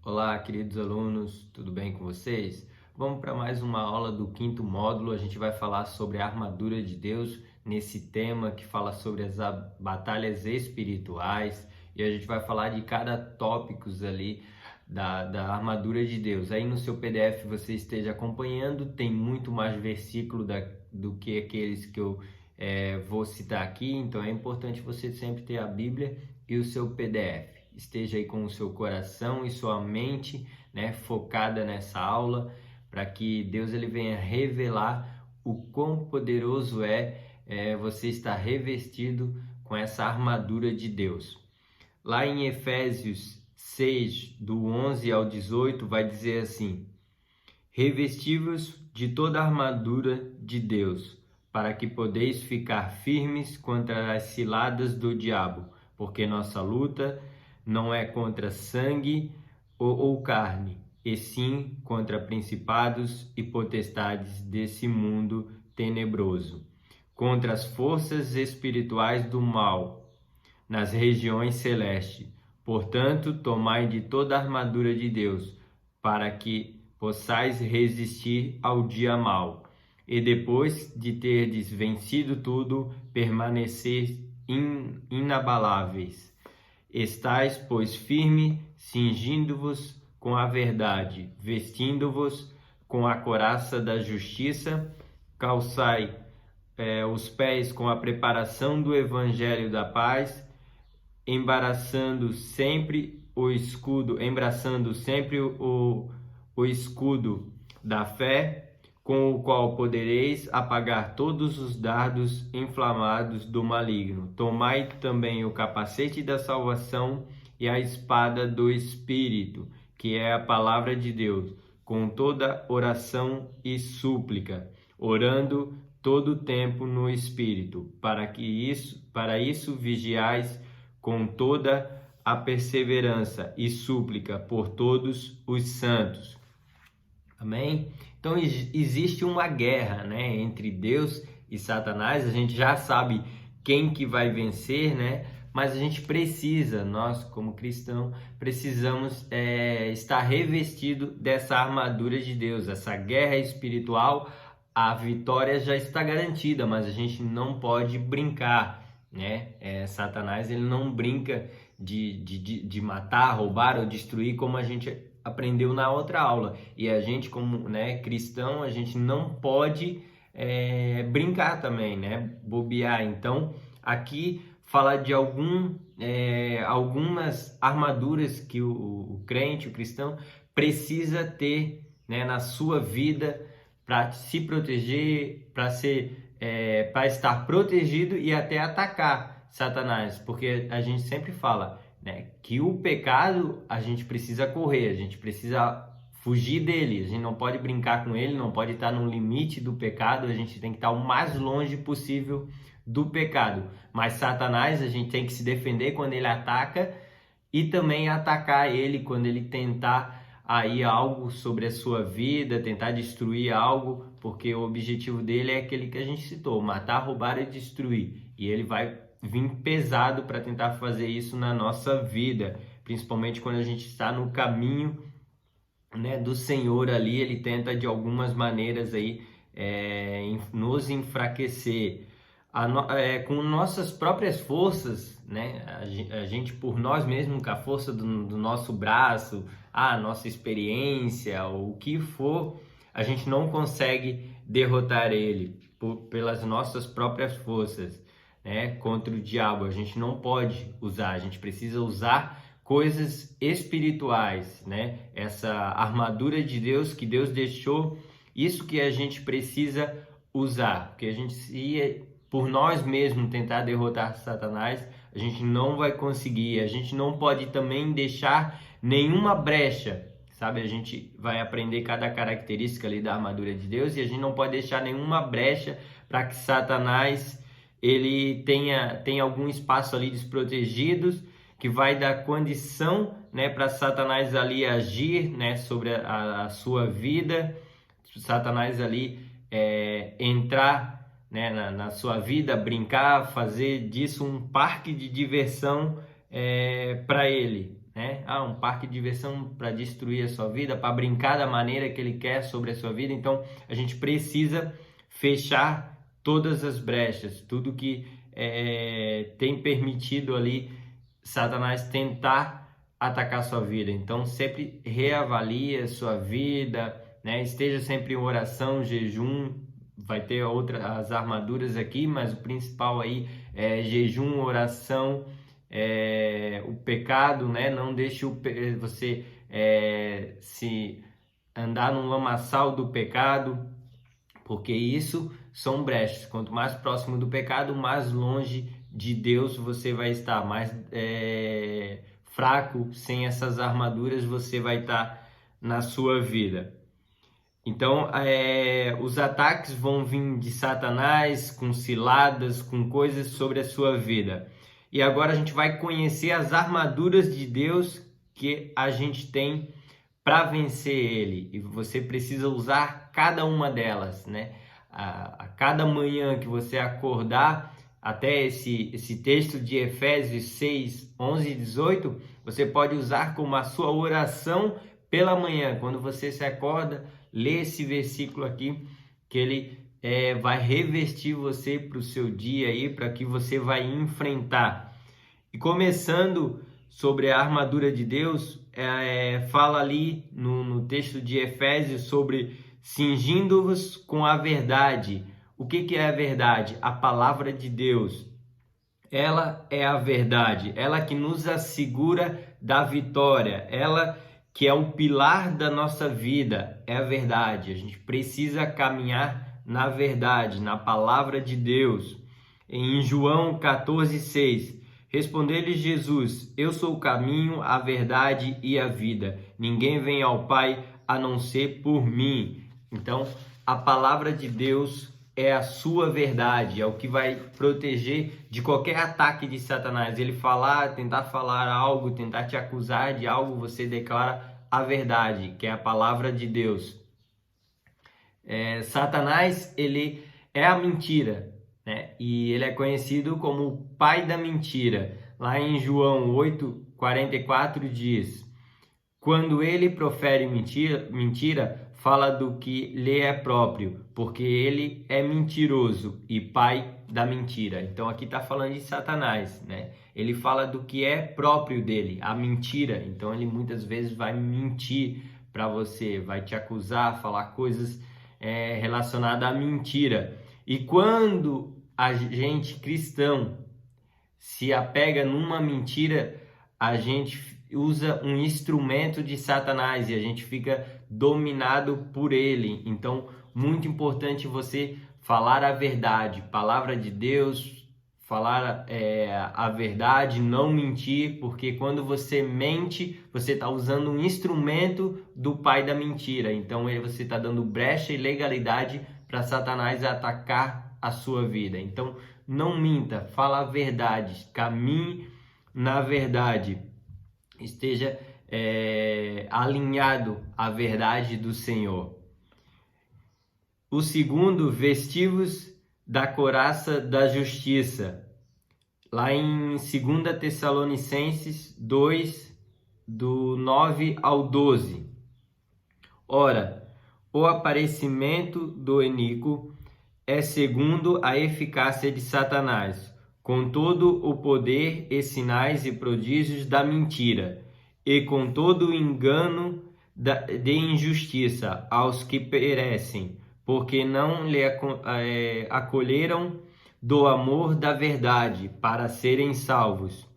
Olá, queridos alunos, tudo bem com vocês? Vamos para mais uma aula do quinto módulo. A gente vai falar sobre a armadura de Deus nesse tema que fala sobre as batalhas espirituais, e a gente vai falar de cada tópicos ali da armadura de Deus. Aí no seu PDF você esteja acompanhando, tem muito mais versículo do que aqueles que eu vou citar aqui, então é importante você sempre ter a Bíblia e o seu PDF. Esteja aí com o seu coração e sua mente, né, focada nessa aula, para que Deus ele venha revelar o quão poderoso você estar revestido com essa armadura de Deus. Lá em Efésios 6, do 11 ao 18, vai dizer assim: revesti-vos de toda a armadura de Deus, para que podeis ficar firmes contra as ciladas do diabo, porque nossa luta não é contra sangue ou carne, e sim contra principados e potestades desse mundo tenebroso, contra as forças espirituais do mal nas regiões celestes. Portanto, tomai de toda a armadura de Deus, para que possais resistir ao dia mau, e depois de terdes vencido tudo, permanecer inabaláveis. Estais, pois, firme, cingindo-vos com a verdade, vestindo-vos com a couraça da justiça, calçai os pés com a preparação do evangelho da paz, embraçando sempre o escudo da fé, com o qual podereis apagar todos os dardos inflamados do maligno. Tomai também o capacete da salvação e a espada do Espírito, que é a palavra de Deus, com toda oração e súplica, orando todo o tempo no Espírito, para isso vigiais com toda a perseverança e súplica por todos os santos. Amém? Então existe uma guerra, né, entre Deus e Satanás. A gente já sabe quem que vai vencer, né? Mas a gente precisa, nós como cristãos, precisamos estar revestido dessa armadura de Deus. Essa guerra espiritual, a vitória já está garantida, mas a gente não pode brincar, né? Satanás ele não brinca de matar, roubar ou destruir, como a gente aprendeu na outra aula. E a gente, como cristão, a gente não pode brincar também, né? Bobear. Então, aqui fala de algumas armaduras que o crente, o cristão, precisa ter, né, na sua vida para se proteger, para estar protegido e até atacar Satanás, porque a gente sempre fala, né, que o pecado a gente precisa correr, a gente precisa fugir dele, a gente não pode brincar com ele, não pode estar no limite do pecado, a gente tem que estar o mais longe possível do pecado. Mas Satanás, a gente tem que se defender quando ele ataca e também atacar ele quando ele tentar aí algo sobre a sua vida, tentar destruir algo, porque o objetivo dele é aquele que a gente citou: matar, roubar e destruir. E ele vai vir pesado para tentar fazer isso na nossa vida, principalmente quando a gente está no caminho, né, do Senhor ali. Ele tenta de algumas maneiras aí nos enfraquecer. Com nossas próprias forças, né? A gente por nós mesmos, com a força do nosso braço, a nossa experiência, o que for, a gente não consegue derrotar ele pelas nossas próprias forças, né? Contra o diabo. A gente não pode usar, a gente precisa usar coisas espirituais, né? Essa armadura de Deus que Deus deixou, isso que a gente precisa usar, porque a gente por nós mesmos tentar derrotar Satanás, a gente não vai conseguir. A gente não pode também deixar nenhuma brecha, sabe? A gente vai aprender cada característica ali da armadura de Deus, e a gente não pode deixar nenhuma brecha para que Satanás ele tenha algum espaço ali desprotegido, que vai dar condição, né, para Satanás ali agir, né, sobre a sua vida. Satanás ali entrar, né, na sua vida, brincar, fazer disso um parque de diversão para ele. né? Um parque de diversão para destruir a sua vida, para brincar da maneira que ele quer sobre a sua vida. Então, a gente precisa fechar todas as brechas, tudo que tem permitido ali Satanás tentar atacar a sua vida. Então, sempre reavalie a sua vida, né? Esteja sempre em oração, jejum. Vai ter as armaduras aqui, mas o principal aí é jejum, oração, o pecado, né? Não deixe você se andar no lamaçal do pecado, porque isso são brechas. Quanto mais próximo do pecado, mais longe de Deus você vai estar, mais fraco, sem essas armaduras você vai estar na sua vida. Então, os ataques vão vir de Satanás, com ciladas, com coisas sobre a sua vida. E agora a gente vai conhecer as armaduras de Deus que a gente tem para vencer ele. E você precisa usar cada uma delas, né? A cada manhã que você acordar, até esse texto de Efésios 6, 11 e 18, você pode usar como a sua oração pela manhã. Quando você se acorda, lê esse versículo aqui, que ele vai revestir você para o seu dia aí, para que você vai enfrentar. E começando sobre a armadura de Deus, fala ali no texto de Efésios sobre cingindo-vos com a verdade. O que é a verdade? A palavra de Deus. Ela é a verdade, ela que nos assegura da vitória, ela que é o pilar da nossa vida, é a verdade. A gente precisa caminhar na verdade, na palavra de Deus. Em João 14:6, respondeu-lhe Jesus: eu sou o caminho, a verdade e a vida. Ninguém vem ao Pai a não ser por mim. Então, a palavra de Deus é a sua verdade, é o que vai proteger de qualquer ataque de Satanás. Ele tentar falar algo, tentar te acusar de algo, você declara a verdade, que é a palavra de Deus. Satanás, ele é a mentira, né? E ele é conhecido como o pai da mentira. Lá em João 8:44 diz: quando ele profere mentira, fala do que lhe é próprio, porque ele é mentiroso e pai da mentira. Então aqui está falando de Satanás, né? Ele fala do que é próprio dele, a mentira. Então ele muitas vezes vai mentir para você, vai te acusar, falar coisas relacionadas à mentira. E quando a gente cristão se apega numa mentira, a gente usa um instrumento de Satanás e a gente fica dominado por ele. Então, muito importante você falar a verdade, palavra de Deus, falar a verdade, não mentir, porque quando você mente, você está usando um instrumento do pai da mentira. Então, você está dando brecha e legalidade para Satanás atacar a sua vida. Então, não minta, fala a verdade, caminhe na verdade. Esteja alinhado à verdade do Senhor. O segundo, vestivos da couraça da justiça. Lá em 2 Tessalonicenses 2, do 9 ao 12. Ora, o aparecimento do iníquo é segundo a eficácia de Satanás, com todo o poder e sinais e prodígios da mentira, e com todo o engano de injustiça aos que perecem, porque não lhe acolheram do amor da verdade para serem salvos.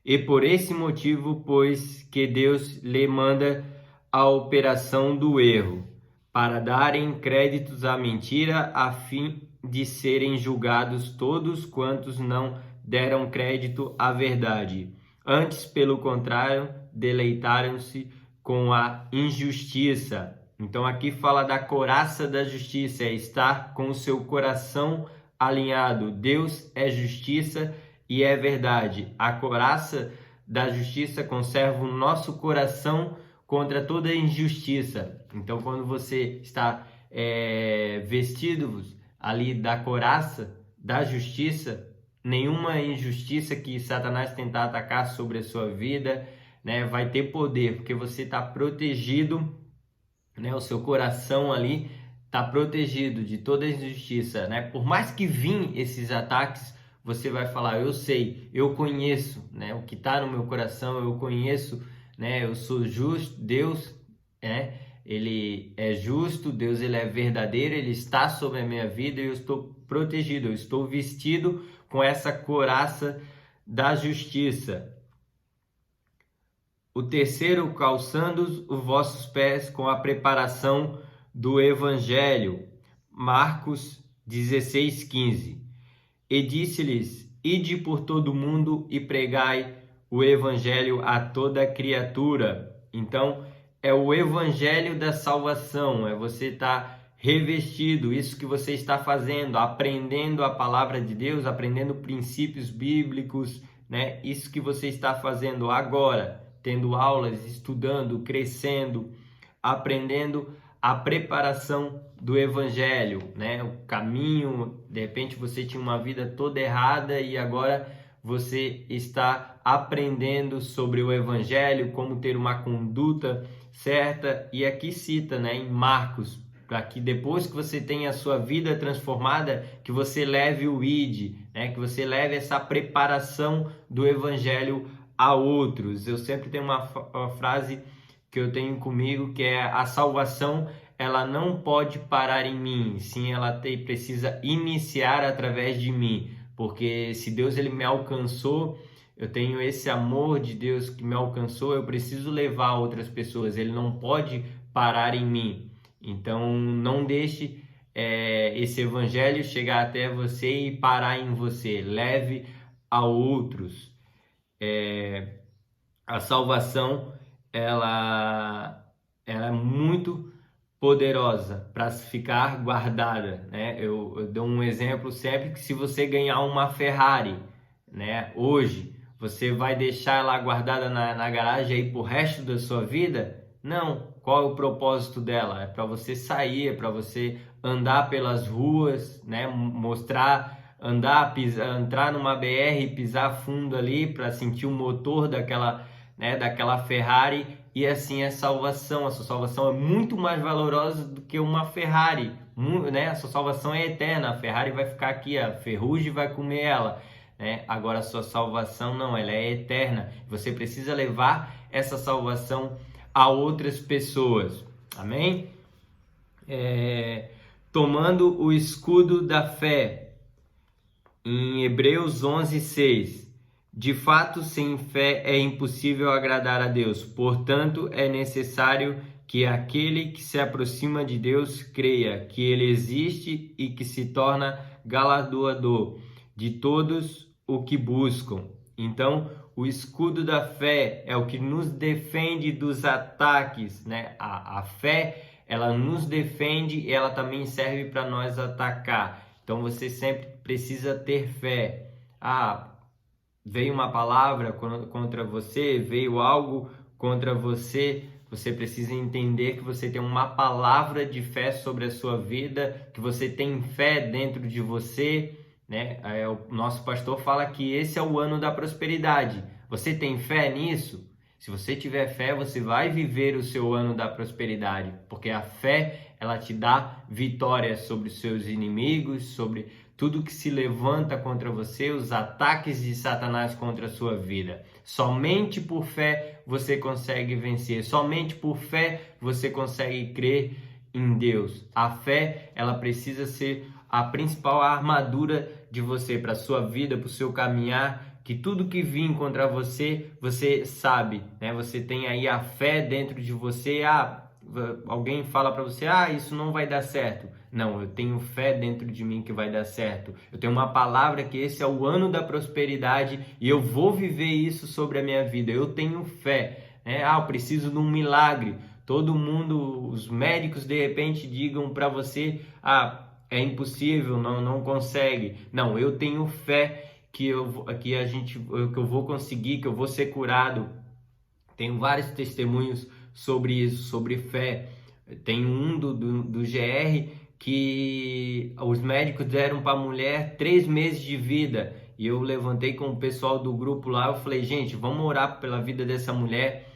E por esse motivo, pois que Deus lhe manda a operação do erro, para darem créditos à mentira, a fim de serem julgados todos quantos não deram crédito à verdade. Antes, pelo contrário, deleitaram-se com a injustiça. Então aqui fala da couraça da justiça, é estar com o seu coração alinhado. Deus é justiça e é verdade. A couraça da justiça conserva o nosso coração contra toda injustiça. Então, quando você está vestido ali da couraça da justiça, nenhuma injustiça que Satanás tentar atacar sobre a sua vida, né, vai ter poder, porque você está protegido, né, o seu coração ali está protegido de toda injustiça, né? Por mais que vim esses ataques, você vai falar, eu sei, eu conheço, né, o que está no meu coração, eu conheço, né, eu sou justo, Deus, né, ele é justo, Deus ele é verdadeiro, ele está sobre a minha vida e eu estou protegido, eu estou vestido com essa couraça da justiça. O terceiro, calçando os vossos pés com a preparação do Evangelho. Marcos 16:15. E disse-lhes, ide por todo o mundo e pregai o Evangelho a toda criatura. Então, é o Evangelho da salvação, é você estar revestido, isso que você está fazendo, aprendendo a palavra de Deus, aprendendo princípios bíblicos, né? Isso que você está fazendo agora, tendo aulas, estudando, crescendo, aprendendo a preparação do Evangelho, né? O caminho, de repente você tinha uma vida toda errada e agora você está aprendendo sobre o Evangelho, como ter uma conduta certa. E aqui cita, né, em Marcos, para que depois que você tenha a sua vida transformada, que você leve o ID, né, que você leve essa preparação do Evangelho a outros. Eu sempre tenho uma frase que eu tenho comigo, que é a salvação, ela não pode parar em mim, sim, ela precisa iniciar através de mim, porque se Deus ele me alcançou, eu tenho esse amor de Deus que me alcançou, eu preciso levar a outras pessoas, ele não pode parar em mim. Então não deixe esse evangelho chegar até você e parar em você, leve a outros. A salvação ela é muito poderosa para ficar guardada, né? Eu dou um exemplo sempre, que se você ganhar uma Ferrari, né, hoje, você vai deixar ela guardada na garagem aí pro resto da sua vida? Não. Qual é o propósito dela? É para você sair, é para você andar pelas ruas, né, mostrar, andar, pisar, entrar numa BR e pisar fundo ali para sentir o motor daquela, né, daquela Ferrari. E assim é salvação. A sua salvação é muito mais valorosa do que uma Ferrari, né? A sua salvação é eterna. A Ferrari vai ficar aqui, a ferrugem vai comer ela, né? Agora a sua salvação não, ela é eterna. Você precisa levar essa salvação a outras pessoas. Amém? Tomando o escudo da fé, em Hebreus 11:6. De fato, sem fé é impossível agradar a Deus. Portanto, é necessário que aquele que se aproxima de Deus creia que Ele existe e que se torna galardoador de todos o que buscam. Então, o escudo da fé é o que nos defende dos ataques, né? A fé, ela nos defende e ela também serve para nós atacar. Então, você sempre precisa ter fé. Veio uma palavra contra você, veio algo contra você, você precisa entender que você tem uma palavra de fé sobre a sua vida, que você tem fé dentro de você, né? O nosso pastor fala que esse é o ano da prosperidade. Você tem fé nisso? Se você tiver fé, você vai viver o seu ano da prosperidade, porque a fé, ela te dá vitória sobre os seus inimigos, sobre tudo que se levanta contra você, os ataques de Satanás contra a sua vida. Somente por fé você consegue vencer. Somente por fé você consegue crer em Deus. A fé, ela precisa ser a principal armadura de você, para a sua vida, para o seu caminhar, que tudo que vir contra você, você sabe, né? Você tem aí a fé dentro de você. Alguém fala para você, isso não vai dar certo. Não, eu tenho fé dentro de mim que vai dar certo. Eu tenho uma palavra que esse é o ano da prosperidade e eu vou viver isso sobre a minha vida. Eu tenho fé, né? Eu preciso de um milagre. Todo mundo, os médicos de repente digam para você, é impossível, não consegue. Não, eu tenho fé que eu vou conseguir, que eu vou ser curado. Tenho vários testemunhos sobre isso, sobre fé. Tem um do GR que os médicos deram para a mulher 3 meses de vida e eu levantei com o pessoal do grupo lá, eu falei, gente, vamos orar pela vida dessa mulher.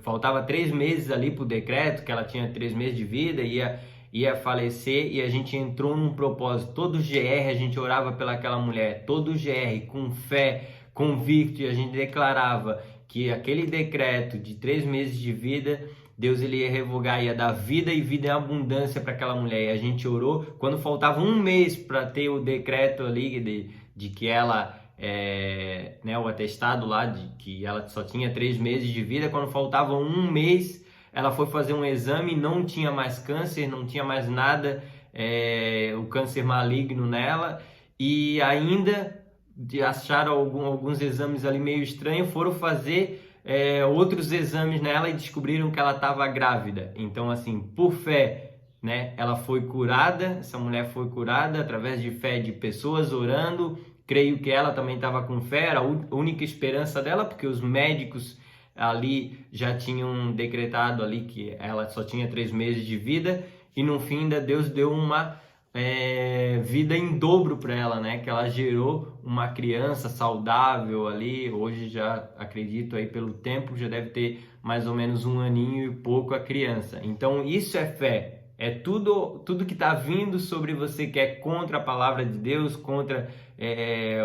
Faltava 3 meses ali pro decreto, que ela tinha 3 meses de vida, ia falecer, e a gente entrou num propósito. Todo GR a gente orava pelaquela mulher, todo GR com fé, convicto, e a gente declarava que aquele decreto de 3 meses de vida, Deus ele ia revogar, ia dar vida e vida em abundância para aquela mulher. E a gente orou quando faltava 1 mês para ter o decreto ali de que ela, né, o atestado lá de que ela só tinha 3 meses de vida. Quando faltava 1 mês, ela foi fazer um exame, não tinha mais câncer, não tinha mais nada, o câncer maligno nela, e ainda acharam alguns exames ali meio estranhos, foram fazer outros exames nela e descobriram que ela estava grávida. Então, assim, por fé, né, ela foi curada, essa mulher foi curada através de fé de pessoas orando. Creio que ela também estava com fé, era a única esperança dela, porque os médicos ali já tinham decretado ali que ela só tinha 3 meses de vida, e no fim ainda Deus deu uma vida em dobro para ela, né? Que ela gerou uma criança saudável ali. Hoje já acredito aí pelo tempo já deve ter mais ou menos 1 aninho e pouco a criança. Então isso é fé. É tudo que está vindo sobre você que é contra a palavra de Deus, contra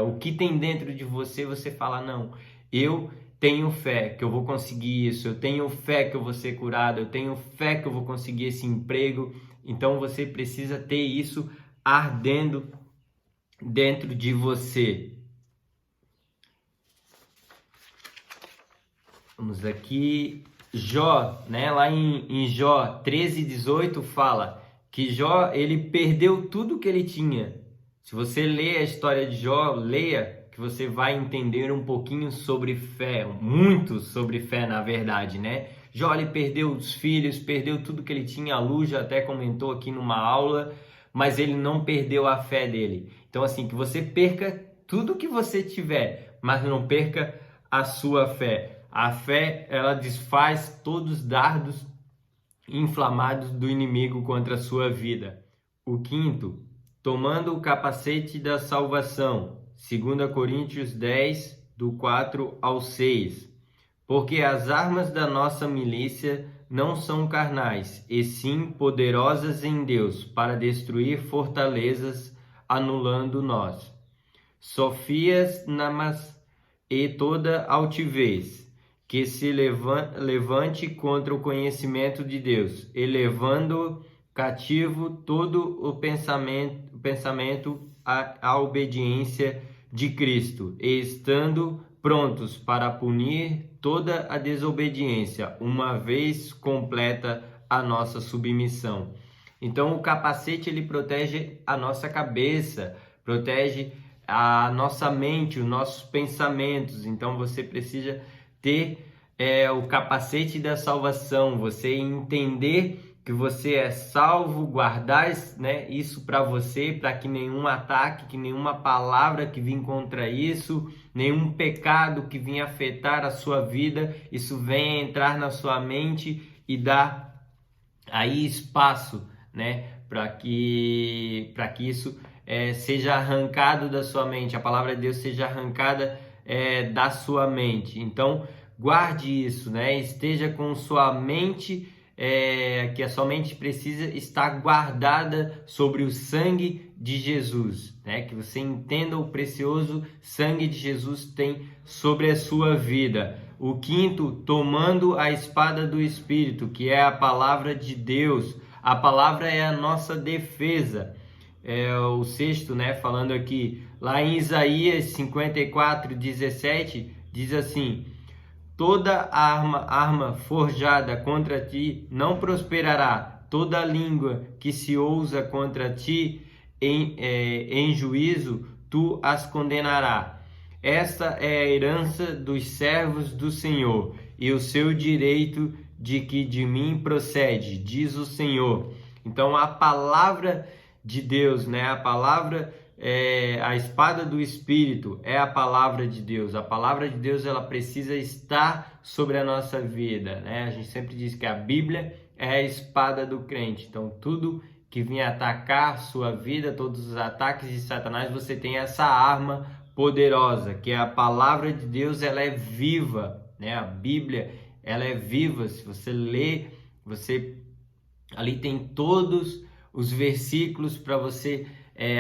o que tem dentro de você, você fala, não, eu tenho fé que eu vou conseguir isso, eu tenho fé que eu vou ser curado, eu tenho fé que eu vou conseguir esse emprego. Então você precisa ter isso ardendo dentro de você. Vamos aqui, Jó, né? Lá em Jó 13:18 fala que Jó, ele perdeu tudo que ele tinha. Se você ler a história de Jó, leia, que você vai entender um pouquinho sobre fé, muito sobre fé, na verdade, né? Jó, ele perdeu os filhos, perdeu tudo que ele tinha, a Lu já até comentou aqui numa aula, mas ele não perdeu a fé dele. Então, assim, que você perca tudo que você tiver, mas não perca a sua fé. A fé, ela desfaz todos os dardos inflamados do inimigo contra a sua vida. O quinto, tomando o capacete da salvação, 2 Coríntios 10, do 4 ao 6. Porque as armas da nossa milícia não são carnais, e sim poderosas em Deus, para destruir fortalezas, anulando nós. Sofias namas e toda altivez que se levante contra o conhecimento de Deus, elevando cativo todo o pensamento à obediência de Cristo, e estando prontos para punir toda a desobediência, uma vez completa a nossa submissão. Então o capacete ele protege a nossa cabeça, protege a nossa mente, os nossos pensamentos. Então você precisa ter o capacete da salvação, você entender que você é salvo, guardar, né, isso para você, para que nenhum ataque, que nenhuma palavra que vem contra isso, nenhum pecado que venha afetar a sua vida, isso venha entrar na sua mente e dar aí espaço, né, para que isso seja arrancado da sua mente, a palavra de Deus seja arrancada da sua mente. Então guarde isso, né? Esteja com sua mente, que a sua mente precisa estar guardada sobre o sangue de Jesus, né? Que você entenda o precioso sangue de Jesus tem sobre a sua vida. O quinto, tomando a espada do Espírito, que é a palavra de Deus. A palavra é a nossa defesa. O sexto, né? Falando aqui, lá em Isaías 54:17, diz assim: toda arma forjada contra ti não prosperará, toda língua que se ousa contra ti em juízo, tu as condenarás. Esta é a herança dos servos do Senhor, e o seu direito de que de mim procede, diz o Senhor. Então a palavra de Deus, né? A palavra, a espada do Espírito é a palavra de Deus. A palavra de Deus, ela precisa estar sobre a nossa vida, né? A gente sempre diz que a Bíblia é a espada do crente. Então tudo que vinha atacar a sua vida, todos os ataques de Satanás, você tem essa arma poderosa, que é a palavra de Deus, ela é viva, né? A Bíblia, ela é viva. Se você lê, ali tem todos os versículos para você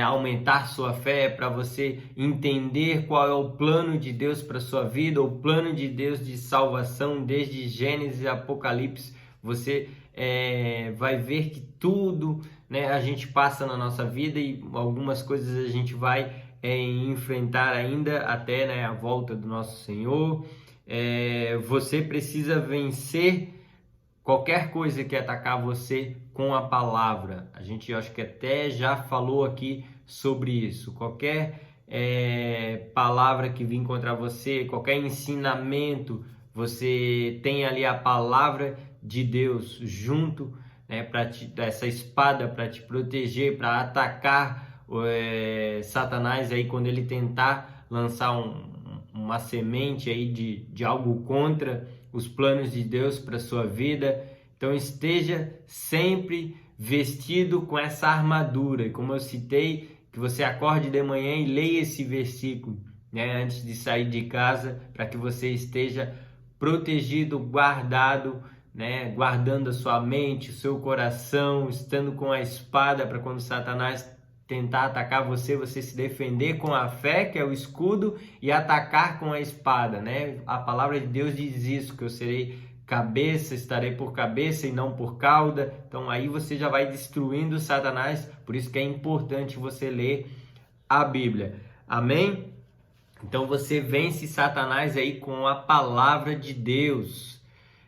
aumentar sua fé, para você entender qual é o plano de Deus para sua vida, o plano de Deus de salvação desde Gênesis e Apocalipse. Você vai ver que tudo, né, a gente passa na nossa vida e algumas coisas a gente vai enfrentar ainda até, né, a volta do nosso Senhor. Você precisa vencer qualquer coisa que atacar você com a palavra. A gente, acho que até já falou aqui sobre isso. Qualquer palavra que vir contra você, qualquer ensinamento, você tem ali a palavra de Deus junto, né, essa espada para te proteger, para atacar Satanás aí quando ele tentar lançar uma semente aí de algo contra os planos de Deus para sua vida. Então esteja sempre vestido com essa armadura. E como eu citei, que você acorde de manhã e leia esse versículo, né, antes de sair de casa, para que você esteja protegido, guardado, né, guardando a sua mente, o seu coração, estando com a espada para quando Satanás tentar atacar você, você se defender com a fé, que é o escudo, e atacar com a espada, né? A palavra de Deus diz isso, que eu serei cabeça, estarei por cabeça e não por cauda. Então aí você já vai destruindo Satanás, por isso que é importante você ler a Bíblia. Amém? Então você vence Satanás aí com a palavra de Deus.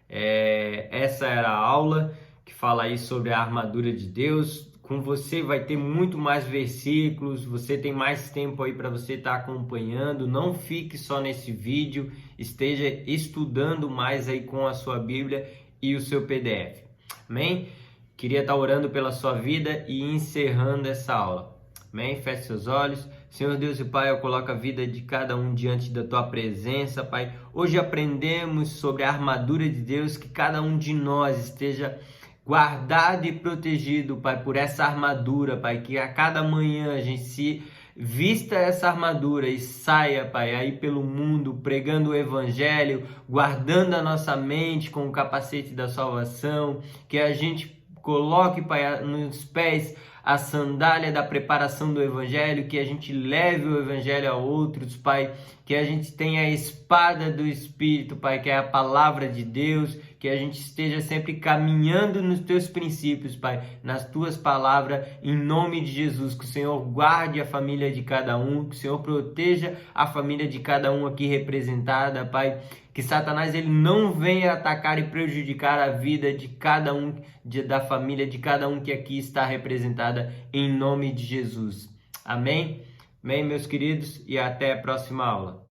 Essa era a aula que fala aí sobre a armadura de Deus. Com você vai ter muito mais versículos, você tem mais tempo aí para você estar acompanhando. Não fique só nesse vídeo, esteja estudando mais aí com a sua Bíblia e o seu PDF. Amém? Queria estar orando pela sua vida e encerrando essa aula. Amém? Feche seus olhos. Senhor Deus e Pai, eu coloco a vida de cada um diante da Tua presença, Pai. Hoje aprendemos sobre a armadura de Deus, que cada um de nós esteja guardado e protegido, Pai, por essa armadura, Pai, que a cada manhã a gente se vista essa armadura e saia, Pai, aí pelo mundo, pregando o Evangelho, guardando a nossa mente com o capacete da salvação, que a gente coloque, Pai, nos pés a sandália da preparação do Evangelho, que a gente leve o Evangelho a outros, Pai, que a gente tenha a espada do Espírito, Pai, que é a palavra de Deus, que a gente esteja sempre caminhando nos Teus princípios, Pai, nas Tuas palavras, em nome de Jesus, que o Senhor guarde a família de cada um, que o Senhor proteja a família de cada um aqui representada, Pai, que Satanás ele não venha atacar e prejudicar a vida de cada um, da família de cada um que aqui está representada, em nome de Jesus. Amém? Amém, meus queridos, e até a próxima aula.